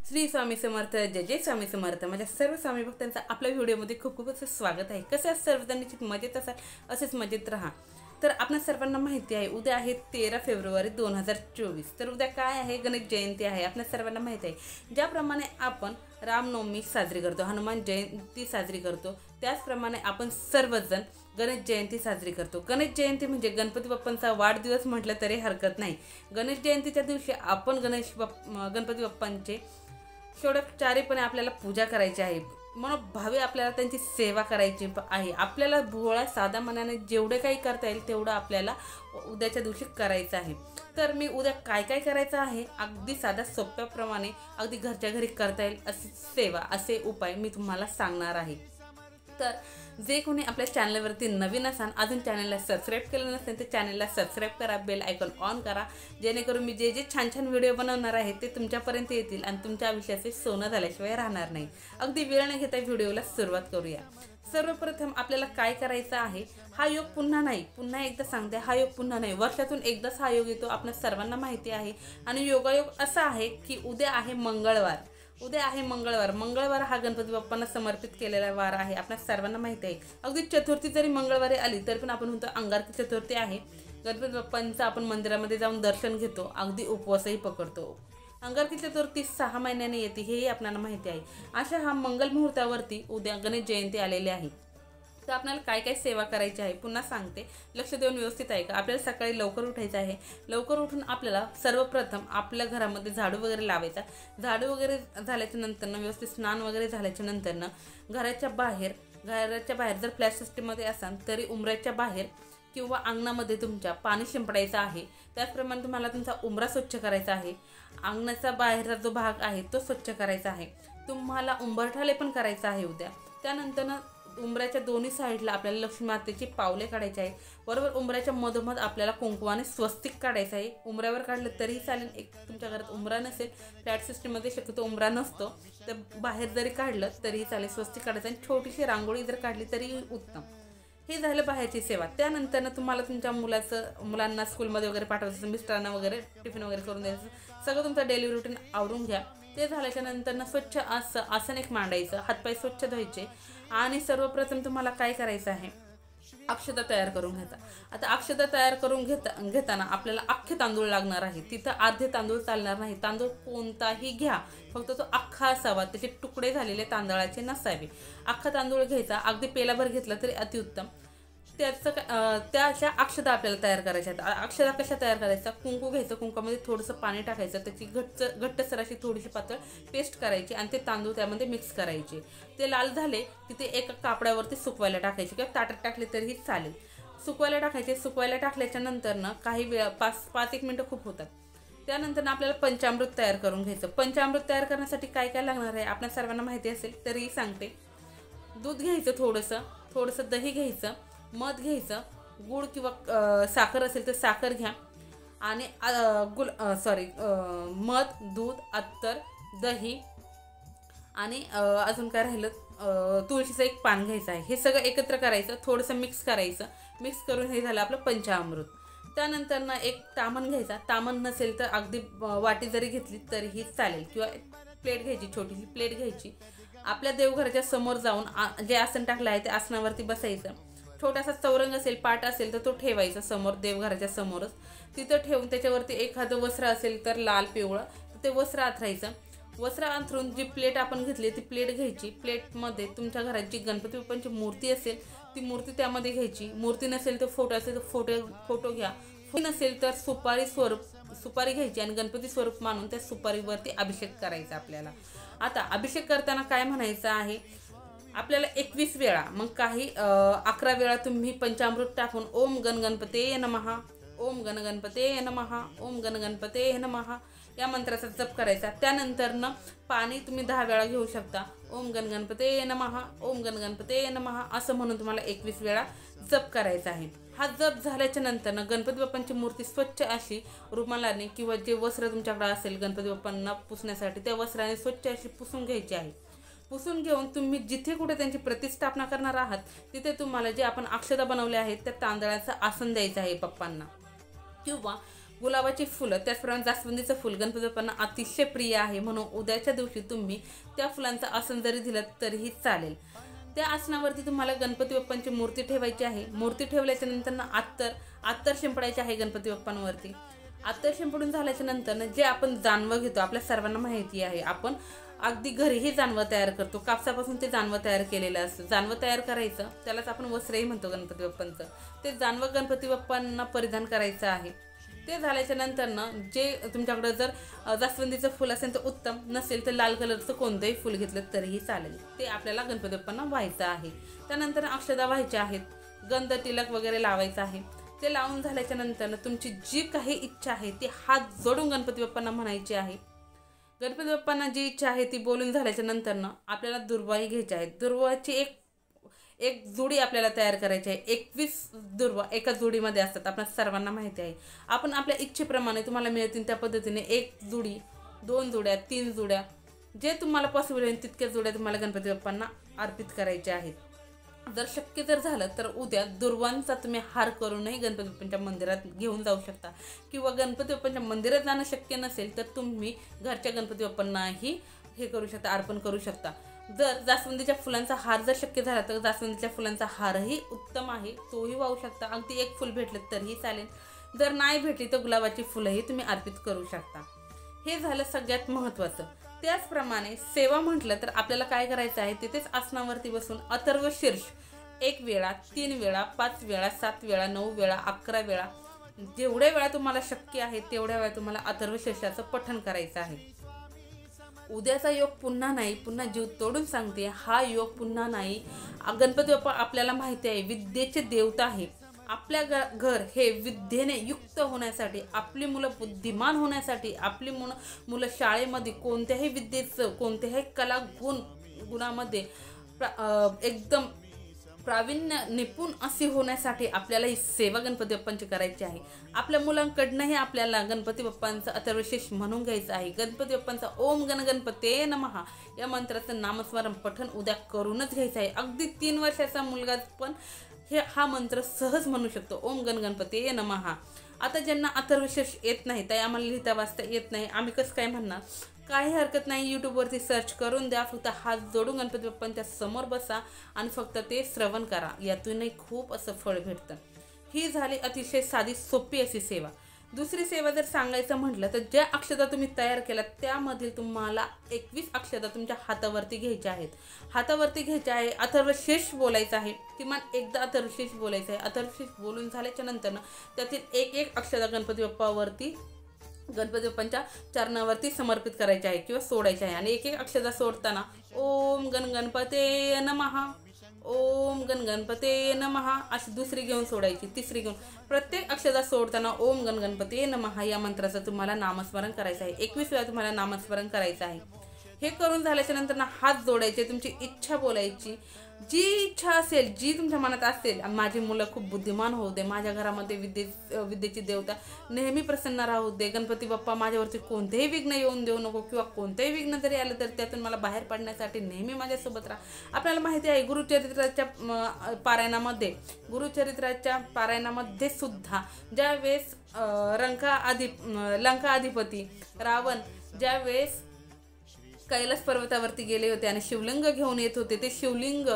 श्री स्वामी समर्थ, जय जय स्वामी समर्थ। माझ्या सर्व स्वामी भक्तांचं आपल्या व्हिडिओमध्ये खूप खूप असं स्वागत आहे। कसं सर्वजण मजेत असाल, असेच मजेत राहा। तर आपल्या सर्वांना माहिती आहे उद्या आहे 13 फेब्रुवारी 2024। तर उद्या काय आहे? गणेश जयंती आहे। आपल्या सर्वांना माहिती आहे ज्याप्रमाणे आपण रामनवमी साजरी करतो, हनुमान जयंती साजरी करतो, त्याचप्रमाणे आपण सर्वजण गणेश जयंती साजरी करतो। गणेश जयंती म्हणजे गणपती बाप्पांचा वाढदिवस म्हटलं तरी हरकत नाही। गणेश जयंतीच्या दिवशी आपण गणपती बाप्पांचे षोडोपचारीपणे आपल्याला पूजा करायची आहे, मनोभावे आपल्याला त्यांची सेवा करायची आहे। आपल्याला भोळा साधा मनाने जेवढे काही करता येईल तेवढं आपल्याला उद्याच्या दिवशी करायचं आहे। तर मी उद्या काय काय करायचं आहे, अगदी साधा सोप्याप्रमाणे अगदी घरच्या घरी करता येईल अशी सेवा, असे उपाय मी तुम्हाला सांगणार आहे। तर जे कोणी आपल्या चॅनलवरती नवीन असाल, अजून चॅनलला सबस्क्राईब केलं नसेल तर चॅनलला सबस्क्राईब करा, बेल आयकॉन ऑन करा, जेणेकरून मी जे जे छान छान व्हिडिओ बनवणार आहे ते तुमच्यापर्यंत येतील आणि तुमच्या आयुष्याचे सोनं झाल्याशिवाय राहणार नाही। अगदी वेळ न घेता व्हिडिओला सुरुवात करूया। सर्वप्रथम आपल्याला काय करायचं आहे, हा योग पुन्हा एकदा सांगते, हा योग पुन्हा नाही, वर्षातून एकदाच हा योग येतो, आपल्या सर्वांना माहिती आहे। आणि योगायोग असा आहे की उद्या आहे मंगळवार। मंगळवार हा गणपती बाप्पांना समर्पित केलेला वार आहे, आपल्या सर्वांना माहिती आहे। अगदी चतुर्थी जरी मंगळवारी आली तरी पण आपण म्हणतो अंगारकी चतुर्थी आहे। गणपती बाप्पांचं आपण मंदिरामध्ये जाऊन दर्शन घेतो, अगदी उपवासही पकडतो। अंगारकी चतुर्थी 6 महिन्याने येते, हेही आपल्याला माहिती आहे। अशा हा मंगल मुहूर्तावरती उद्या गणेश जयंती आलेली आहे। तर आपल्याला काय काय सेवा करायची आहे पुन्हा सांगते, लक्ष देऊन व्यवस्थित आहे का। आपल्याला सकाळी लवकर उठायचं आहे। लवकर उठून आपल्याला सर्वप्रथम आपल्या घरामध्ये झाडू वगैरे लावायचा। झाडू वगैरे झाल्याच्या नंतरनं, व्यवस्थित स्नान वगैरे झाल्याच्या नंतरनं घराच्या बाहेर जर फ्लॅट सिस्टीममध्ये असाल तरी उंबऱ्याच्या बाहेर किंवा अंगणामध्ये तुमच्या पाणी शिंपडायचं आहे। त्याचप्रमाणे तुम्हाला तुमचा उंबरा स्वच्छ करायचा आहे। अंगणाचा बाहेरचा जो भाग आहे तो स्वच्छ करायचा आहे। तुम्हाला उंबरठाले पण करायचं आहे उद्या। त्यानंतरनं उंबऱ्याच्या दोन्ही साईडला आपल्याला लक्ष्मी मातेची पावले काढायची आहे। बरोबर उंबऱ्याच्या मधोमध आपल्याला कुंकवाने स्वस्तिक काढायचं आहे। उंबऱ्यावर काढलं तरीही चालेल, एक तुमच्या घरात उंबरा नसेल, फ्लॅट सिस्टीममध्ये शक्यतो उंबरा नसतो, तर बाहेर जरी काढलं तरीही चालेल, स्वस्तिक काढायचं आणि छोटीशी रांगोळी जर काढली तरी उत्तम। हे झालं बाहेरची सेवा। त्यानंतर तुम्हाला तुमच्या मुलांना स्कूलमध्ये वगैरे पाठवायचं, मिस्टरांना वगैरे टिफिन वगैरे करून द्यायचं, सगळं तुमचं डेली रुटीन आवरून घ्या। ते झाल्याच्या नंतर स्वच्छ आसन एक मांडायचं, हातपाय स्वच्छ धुवायचे आणि सर्वप्रथम तुम्हाला काय करायचं आहे, अक्षता तयार करून घ्यायचा। आता अक्षता तयार करून घेताना आपल्याला अख्खे तांदूळ लागणार आहे, तिथं अर्धे तांदूळ चालणार नाही। तांदूळ कोणताही घ्या, फक्त तो अख्खा असावा, त्याचे तुकडे झालेले तांदळाचे नसावे। अख्खा तांदूळ घ्यायचा, अगदी पेलाभर घेतला तरी अतिउत्तम। त्याच्या अक्षता आपल्याला तयार करायच्या आहेत। अक्षता कशा तयार करायचा, कुंकू घ्यायचं, कुंकामध्ये थोडंसं पाणी टाकायचं, त्याची घट्टसर अशी थोडीशी पातळ पेस्ट करायची आणि ते तांदूळ त्यामध्ये मिक्स करायचे। ते लाल झाले की ते एका कापडावरती सुकवायला टाकायचे किंवा ताटात टाकले तरीही चालेल, सुकवायला टाकायचे। सुकवायला टाकल्याच्या नंतरनं काही वेळ 5-1 मिनटं खूप होतात। त्यानंतर आपल्याला पंचामृत तयार करून घ्यायचं। पंचामृत तयार करण्यासाठी काय काय लागणार आहे आपल्या सर्वांना माहिती असेल तरीही सांगते। दूध घ्यायचं, थोडंसं दही घ्यायचं, मध घ्यायचं, गूळ किंवा साखर असेल तर साखर घ्या आणि मध, दूध, अत्तर, दही आणि अजून काय राहिलं, तुळशीचं एक पान घ्यायचं आहे। हे सगळं एकत्र करायचं, थोडंसं मिक्स करायचं। मिक्स करून हे झालं आपलं पंचामृत। त्यानंतर एक तामण घ्यायचा, तामण नसेल तर अगदी वाटी जरी घेतली तरीही चालेल, किंवा प्लेट घ्यायची, छोटीशी प्लेट घ्यायची। आपल्या देवघराच्या समोर जाऊन जे आसन टाकलं आहे त्या आसनावरती बसायचं। छोटासा चौरंग असेल, पाट असेल तर तो ठेवायचा समोर, देवघराच्या समोरच। तिथं ठेवून त्याच्यावरती एखादं वस्त्र असेल तर लाल पिवळं, ते वस्त्र अंथरायचं। वस्त्र अंथरून जी प्लेट आपण घेतली ती प्लेट घ्यायची। प्लेटमध्ये तुमच्या घरात जी गणपती बाप्पांची मूर्ती असेल ती मूर्ती त्यामध्ये घ्यायची। मूर्ती नसेल तर फोटो असेल तर फोटो घ्या। नसेल तर सुपारी घ्यायची आणि गणपती स्वरूप मानून त्या सुपारीवरती अभिषेक करायचा आपल्याला। आता अभिषेक करताना काय म्हणायचं आहे आपल्याला 21 वेळा, मग काही 11 वेळा तुम्ही पंचामृत टाकून ओम गणगणपते नमः, ओम गणगणपते नमः, ओम गणगणपते नमः या मंत्राचा जप करायचा। त्यानंतरनं पाणी तुम्ही 10 वेळा घेऊ शकता। ओम गणगणपते नमः, ओम गणगणपते नमः असं म्हणून तुम्हाला 21 वेळा जप करायचा आहे। हा जप झाल्याच्या नंतरनं गणपती बाप्पांची मूर्ती स्वच्छ अशी रुमालाने किंवा जे वस्त्र तुमच्याकडे असेल गणपती बाप्पांना पुसण्यासाठी त्या वस्त्राने स्वच्छ अशी पुसून घ्यायची आहे। पुसून घेऊन तुम्ही जिथे कुठे त्यांची प्रतिष्ठापना करणार आहात तिथे तुम्हाला जे आपण अक्षता बनवले आहेत त्या तांदळाचं आसन द्यायचं आहे बाप्पांना, किंवा गुलाबाची फुलं, त्याचप्रमाणे जास्वंदीचं फुल गणपती बाप्पांना अतिशय प्रिय आहे, म्हणून उद्याच्या दिवशी तुम्ही त्या फुलांचं आसन जरी दिलं तरीही चालेल. त्या आसनावरती तुम्हाला गणपती बाप्पांची मूर्ती ठेवायची आहे. मूर्ती ठेवल्याच्या नंतर अत्तर शिंपडायचे आहे गणपती बाप्पांवरती. अत्तर शिंपडून झाल्याच्या नंतर जे आपण जानवं घेतो, आपल्या सर्वांना माहिती आहे, आपण अगदी घरीही जानवं तयार करतो. कापसापासून ते जानवं तयार केलेलं असतं. जानवं तयार करायचं, त्यालाच आपण वस्त्रही म्हणतो गणपती बाप्पांचं. ते जानवं गणपती बाप्पांना परिधान करायचं आहे. ते झाल्याच्या नंतर जे तुमच्याकडं जर जास्वंदीचं फुल असेल तर उत्तम, नसेल तर लाल कलरचं कोणतंही फुल घेतलं तरीही चालेल. ते आपल्याला गणपती बाप्पांना व्हायचं आहे. त्यानंतर अक्षदा व्हायच्या आहेत, गंध तिलक वगैरे लावायचं आहे. ते लावून झाल्याच्या नंतर तुमची जी काही इच्छा आहे ती हात जोडून गणपती बाप्पांना म्हणायची आहे. गणपती बाप्पांना जी इच्छा आहे ती बोलून झाल्याच्या नंतर आपल्याला दुर्वाही घ्यायच्या आहेत. दुर्वाची एक जोडी आपल्याला तयार करायची आहे. 21 दुर्वा एका जोडीमध्ये असतात, आपल्या सर्वांना माहिती आहे. आपण आपल्या इच्छेप्रमाणे तुम्हाला मिळतील त्या पद्धतीने 1 जोडी, 2 जोड्या, 3 जोड्या, जे तुम्हाला पॉसिबल होईल तितक्या जोड्या तुम्हाला गणपती बाप्पांना अर्पित करायच्या आहेत. जर शक्य जर झालं तर उद्या दुर्वांचा तुम्ही हार करूनही गणपती बाप्पांच्या मंदिरात घेऊन जाऊ शकता, किंवा गणपती बाप्पांच्या मंदिरात जाणं शक्य नसेल तर तुम्ही घरच्या गणपती बाप्पांनाही हे करू शकता, अर्पण करू शकता. जर जास्वंदीच्या फुलांचा हार जर शक्य झाला तर जास्वंदीच्या फुलांचा हारही उत्तम आहे, तोही वाहू शकता. अगदी 1 फुल भेटलं तरीही चालेल. जर नाही भेटली तर गुलाबाची फुलंही तुम्ही अर्पित करू शकता. हे झालं सगळ्यात महत्त्वाचं. त्याचप्रमाणे सेवा म्हटलं तर आपल्याला काय करायचं आहे, तिथेच आसनावरती बसून अथर्व शीर्ष 1 वेळा, 3 वेळा, 5 वेळा, 7 वेळा, 9 वेळा, 11 वेळा, जेवढ्या वेळा तुम्हाला शक्य आहे तेवढ्या वेळा तुम्हाला अथर्व शीर्षाचं पठण करायचं आहे. उद्याचा योग पुन्हा नाही, पुन्हा जीव तोडून सांगते, हा योग पुन्हा नाही. गणपती बाप्पा आपल्याला माहिती आहे विद्येचे देवता आहे. आपल्या घर हे विद्येने युक्त होण्यासाठी, आपली मुलं बुद्धिमान होण्यासाठी, आपली मुलं शाळेमध्ये कोणत्याही विद्येचं, कोणत्याही कला गुणामध्ये एकदम प्रावीण्य निपुण अशी होण्यासाठी आपल्याला ही सेवा गणपती बाप्पांची करायची आहे. आपल्या मुलांकडनंही आपल्याला गणपती बाप्पांचं अथर्वशीर्ष म्हणून घ्यायचं आहे. गणपती बाप्पांचा ओम गणपते नमः या मंत्राचं नामस्मरण पठण उद्या करूनच घ्यायचं आहे. अगदी 3 वर्षाचा मुलगा पण हा मंत्र सहज म्हणू शकतो, ओम गणपते नमः. आता ज्यांना अथर्वशीर्ष येत नाही, ताई आम्हाला लिहिता वाचता येत नाही, आम्ही कसं काय म्हणणार, काही हरकत नाही, यूट्यूबवरती सर्च करून द्या. फक्त हात जोडून गणपती बाप्पांच्या समोर बसा आणि फक्त ते श्रवण करा, यातूनही खूप असं फळ भेटतं. ही झाली अतिशय साधी सोपी अशी सेवा. दुसरी सेवा जर सांगायचं म्हटलं तर ज्या अक्षता तुम्ही तयार केल्या त्यामधील तुम्हाला 21 अक्षता तुमच्या हातावरती घ्यायच्या आहेत. हातावरती घ्यायच्या आहे, अथर्वशीर्ष बोलायचं आहे, किमान एकदा अथर्वशीर्ष बोलायचं आहे. अथर्वशीर्ष बोलून झाल्याच्या नंतर त्यातील एक अक्षता गणपती बाप्पांच्या चरणावरती समर्पित करायचे आहे किंवा सोडायचे आहे. आणि एक अक्षता सोडताना ओम गणपते नमः, ओम गणपते नमः अशी दुसरी घेऊन सोडायची, तिसरी घेऊन, प्रत्येक अक्षता सोडताना ओम गणपते नमः या मंत्राचं तुम्हाला नामस्मरण करायचं आहे. 21 वेळा तुम्हाला नामस्मरण करायचं आहे. हे करून झाल्याच्या नंतर हात जोडायचे, तुमची इच्छा बोलायची, जी इच्छा असेल, जी तुमच्या मनात असेल. माझी मुलं खूप बुद्धिमान होऊ दे, माझ्या घरामध्ये विद्येची देवता नेहमी प्रसन्न राहू दे, गणपती बाप्पा माझ्यावरती कोणतेही विघ्न येऊन देऊ नको, किंवा कोणतेही विघ्न जरी आलं तर त्यातून मला बाहेर पडण्यासाठी नेहमी माझ्यासोबत राहा. आपल्याला माहिती आहे गुरुचरित्राच्या पारायणामध्ये सुद्धा ज्यावेळेस लंका अधिपती रावण ज्यावेळेस कैलास पर्वतावरती गेले होते आणि शिवलिंग घेऊन येत होते, ते शिवलिंग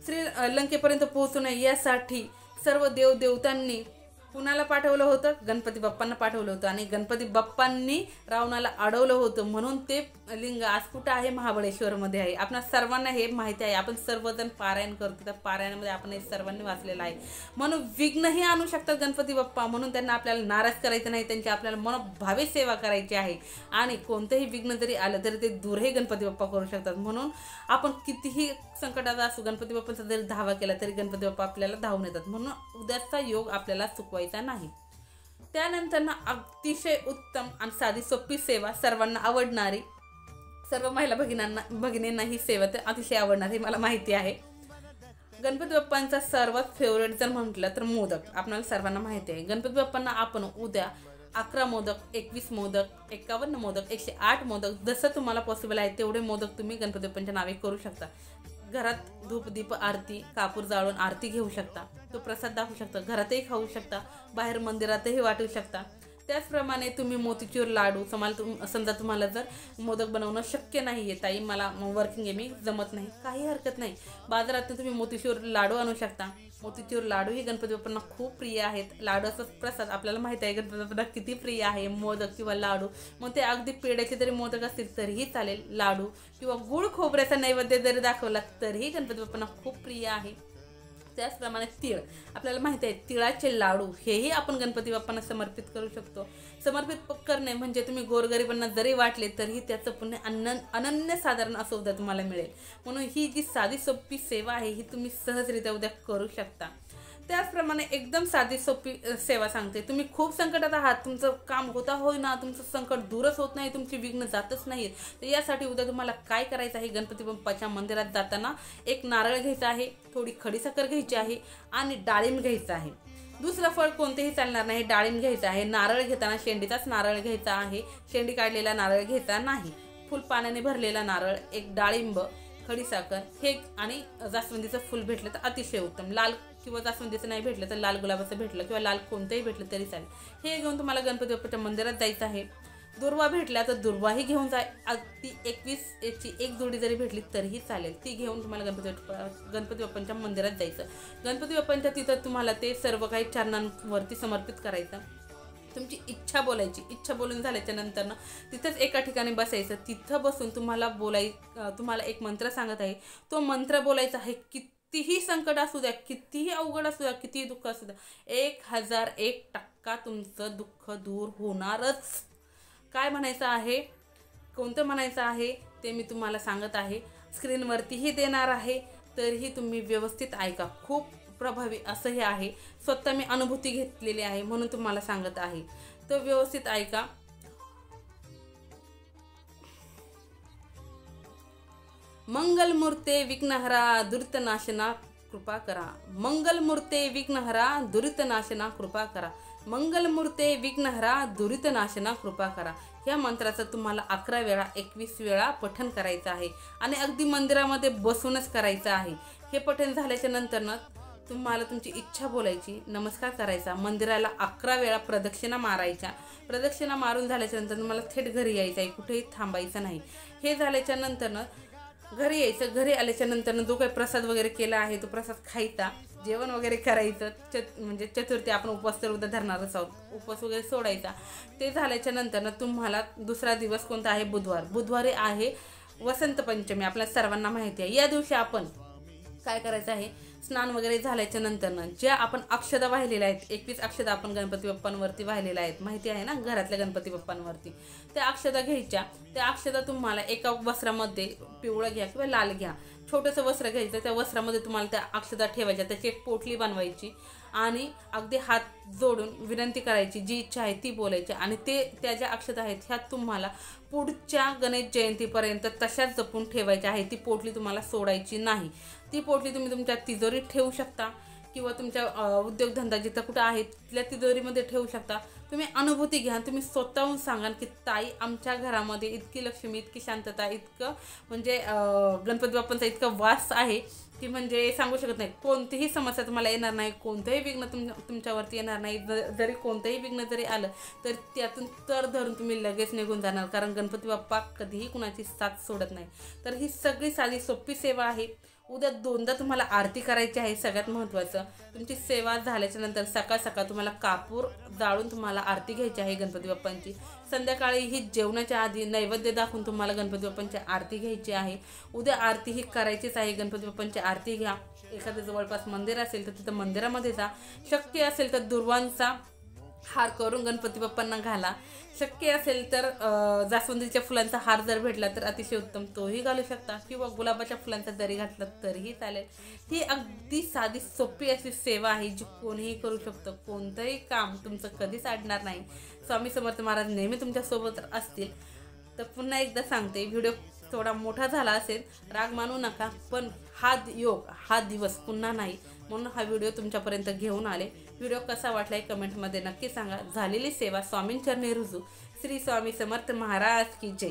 श्री लंकेपर्यंत पोहोचू नये यासाठी सर्व देवदेवतांनी कुणाला पाठवलं होतं, गणपती बाप्पांना पाठवलं होतं. आणि गणपती बाप्पांनी रावणाला अडवलं होतं, म्हणून ते लिंग आज कुठं आहे, महाबळेश्वरमध्ये आहे. आपल्या सर्वांना हे माहिती आहे. आपण सर्वजण पारायण करतो, त्या पारायणामध्ये आपण हे सर्वांनी वाचलेलं आहे. म्हणून विघ्नही आणू शकतात गणपती बाप्पा, म्हणून त्यांना आपल्याला नाराज करायचं नाही, त्यांची आपल्याला मनोभावे सेवा करायची आहे. आणि कोणतेही विघ्न जरी आलं तरी ते दूरही गणपती बाप्पा करू शकतात. म्हणून आपण कितीही संकटाचा असो, गणपती बाप्पांचा जरी धावा केला तरी गणपती बाप्पा आपल्याला धावून येतात. म्हणून उद्याचा योग आपल्याला चुकवायचा नाही. त्यानंतर अतिशय उत्तम आणि साधी सोपी सेवा, सर्वांना आवडणारी, सर्व महिला भगिनींना ही सेवा तर अतिशय आवडणार हे मला माहिती आहे. गणपती बाप्पांचा सर्वात फेवरेट जर म्हटलं तर मोदक. आपल्याला सर्वांना माहिती आहे गणपती बाप्पांना आपण उद्या 11 मोदक, 21 मोदक, 51 मोदक, 108 मोदक, जसं तुम्हाला पॉसिबल आहे तेवढे मोदक तुम्ही गणपती बाप्पांच्या नावे करू शकता. घरात धूप दीप आरती, कापूर जाळून आरती घेऊ शकता, तो प्रसाद दाखवू शकता, घरातही खाऊ शकता, बाहेर मंदिरातही वाटू शकता. त्याचप्रमाणे तुम्ही मोतीचूर लाडू समजा तुम्हाला जर मोदक बनवणं शक्य नाही आहे, ताई मला वर्किंग आहे मी जमत नाही, काही हरकत नाही, बाजारातून तुम्ही मोतीचूर लाडू आणू शकता. मोतीचूर लाडू ही गणपती बाप्पांना खूप प्रिय आहेत. लाडूचा प्रसाद आपल्याला माहिती आहे गणपती बाप्पांना किती प्रिय आहे, मोदक किंवा लाडू. मग ते अगदी पेढ्याचे जरी मोदक असतील तरीही चालेल, लाडू किंवा गुळ खोबऱ्याचा नैवेद्य जरी दाखवला तरीही गणपती बाप्पांना खूप प्रिय आहे. त्याचप्रमाणे तीळ, आपल्याला माहिती आहे तिळाचे लाडू हेही आपण गणपती बाप्पांना समर्पित करू शकतो. समर्पित करणे म्हणजे तुम्ही गोरगरिबांना जरी वाटले तरीही त्याचं पुण्य अनन्यसाधारण असं उद्या तुम्हाला मिळेल. म्हणून ही जी साधी सोपी सेवा आहे ही तुम्ही सहजरित्या उद्या करू शकता. त्याचप्रमाणे एकदम साधी सोपी सेवा सांगते. तुम्ही खूप संकटात आहात, तुमचं काम होता होईना, तुमचं संकट दूरच होत नाही, तुमची विघ्न जातच नाहीत, तर यासाठी उद्या तुम्हाला काय करायचं आहे, गणपती बाप्पाच्या मंदिरात जाताना एक नारळ घ्यायचा आहे, थोडी खडीसाखर घ्यायची आहे आणि डाळिंब घ्यायचं आहे. दुसरं फळ कोणतेही चालणार नाही, डाळिंब घ्यायचं आहे. नारळ घेताना शेंडीचाच नारळ घ्यायचा आहे, शेंडी काढलेला नारळ घ्यायचा नाही. फुल पाण्याने भरलेला नारळ, एक डाळिंब, खडीसाखर हे आणि जास्वंदीचं फुल भेटलं तर अतिशय उत्तम. लाल किंवा जास्वंदीचं नाही भेटलं तर लाल गुलाबाचं भेटलं किंवा लाल कोणतंही भेटलं तरी चालेल. हे घेऊन तुम्हाला गणपती बाप्पाच्या मंदिरात जायचं आहे. दुर्वा भेटल्या तर दुर्वाही घेऊन जा. अगदी 21 याची एक जोडी जरी भेटली तरीही चालेल, ती घेऊन तुम्हाला गणपती बाप्पांच्या मंदिरात जायचं. गणपती बाप्पांच्या तिथं तुम्हाला ते सर्व काही चरणांवरती समर्पित करायचं. तुमची इच्छा बोलायची. इच्छा बोलून झाल्याच्या नंतर तिथंच एका ठिकाणी बसायचं. तिथं बसून तुम्हाला एक मंत्र सांगत आहे, तो मंत्र बोलायचा आहे. कितीही संकट असू द्या, कितीही अवघड असू द्या, कितीही दुःख असू द्या, 1001% तुमचं दुःख दूर होणारच. काय म्हणायचं आहे, कोणतं म्हणायचं आहे ते मी तुम्हाला सांगत आहे, स्क्रीनवरतीही देणार आहे, तरीही तुम्ही व्यवस्थित ऐका. खूप प्रभावी असं हे आहे, स्वतः मी अनुभूती घेतलेली आहे म्हणून तुम्हाला सांगत आहे, तर व्यवस्थित ऐका. मंगलमूर्ते विघ्नहरा दुरितनाशना कृपा करा. मंगलमूर्ते विघ्नहरा दुरितनाशना कृपा करा. मंगलमूर्ते विघ्नहरा दुरितनाशना कृपा करा. या मंत्राचं तुम्हाला 11 वेळा 21 वेळा पठण करायचं आहे आणि अगदी मंदिरामध्ये बसूनच करायचं आहे. हे पठण झाल्याच्या नंतर तुम्हाला तुमची इच्छा बोलायची, नमस्कार करायचा, मंदिराला 11 वेळा प्रदक्षिणा मारायच्या. प्रदक्षिणा मारून झाल्याच्या नंतर तुम्हाला थेट घरी यायचं आहे, कुठेही थांबायचं नाही. हे झाल्याच्या नंतर घरी यायचं. घरी आल्याच्या नंतर जो काही प्रसाद वगैरे केला आहे तो प्रसाद खायचा, जेवण वगैरे करायचं. म्हणजे चतुर्थी आपण उपवास तर उद्या धरणारच आहोत, उपवास वगैरे सोडायचा. ते झाल्याच्या नंतर तुम्हाला दुसरा दिवस कोणता आहे, बुधवारी आहे वसंत पंचमी, आपल्या सर्वांना माहिती आहे. या दिवशी आपण काय करायचं आहे, स्नान वगैरे झाल्याच्या नंतर ज्या आपण अक्षदा वाहिलेल्या आहेत, 21 अक्षदा आपण गणपती बाप्पांवरती वाहिलेल्या आहेत, माहिती आहे ना, घरातल्या गणपती बाप्पांवरती, त्या अक्षदा घ्यायच्या. त्या अक्षदा तुम्हाला एका वस्त्रामध्ये, पिवळं घ्या किंवा लाल घ्या, छोटंसं वस्त्र घ्यायचं, त्या वस्त्रामध्ये तुम्हाला त्या अक्षदा ठेवायच्या, त्याची एक पोटली बनवायची आणि अगदी हात जोडून विनंती करायची, जी इच्छा आहे ती बोलायची आणि त्या ज्या अक्षता आहेत ह्या तुम्हाला पुढच्या गणेश जयंतीपर्यंत तशाच जपून ठेवायच्या आहे. ती पोटली तुम्हाला सोडायची नाही. ती पोटली तुम्ही तुमच्या तिजोरीत ठेवू शकता किंवा तुमच्या उद्योगधंदा जिथं कुठं आहे तिथल्या तिजोरीमध्ये ठेवू शकता. तुम्ही अनुभूती घ्या, तुम्ही स्वतःहून सांगा की ताई आमच्या घरामध्ये इतकी लक्ष्मी, इतकी शांतता, इतकं म्हणजे गणपती बाप्पांचा इतका वास आहे की म्हणजे सांगू शकत नाही. कोणतीही समस्या तुम्हाला येणार नाही, कोणतंही विघ्न तुमच्यावरती येणार नाही. जरी कोणतंही विघ्न जरी आलं तर त्यातून तर धरून तुम्ही लगेच निघून जाणार, कारण गणपती बाप्पा कधीही कुणाची साथ सोडत नाही. तर ही सगळी साधी सोपी सेवा आहे. उद्या 2दा तुम्हाला आरती करायची आहे. सगळ्यात महत्त्वाचं, तुमची सेवा झाल्याच्या नंतर सकाळ सकाळ तुम्हाला कापूर जाळून तुम्हाला आरती घ्यायची आहे गणपती बाप्पांची. संध्याकाळी ही जेवणाच्या आधी नैवेद्य दाखवून तुम्हाला गणपती बाप्पांची आरती घ्यायची आहे. उद्या आरती ही करायचीच आहे. गणपती बाप्पांची आरती घ्या. एखादं जवळपास मंदिर असेल तर तिथं मंदिरामध्ये जा. शक्य असेल तर दुर्वांचा हार करून गणपती बाप्पांना घाला. शक्य असेल तर जास्वंदीच्या फुलांचा हार जर भेटला तर अतिशय उत्तम, तोही घालू शकता किंवा गुलाबाच्या फुलांचा जरी घातला तरीही चालेल. ही अगदी साधी सोपी अशी सेवा आहे जी कोणीही करू शकतं. कोणतंही काम तुमचं कधीच अडणार नाही. स्वामी समर्थ महाराज नेहमी तुमच्यासोबत असतील. तर पुन्हा एकदा सांगते, व्हिडिओ थोडा मोठा झाला असेल, राग मानू नका, पण हा योग, हा दिवस पुन्हा नाही म्हणून हा व्हिडिओ तुमच्यापर्यंत घेऊन आले. व्हिडिओ कसा वाटलाय कमेंटमध्ये नक्की सांगा. झालेली सेवा स्वामींचरणी रुजू. श्री स्वामी समर्थ महाराज की जय.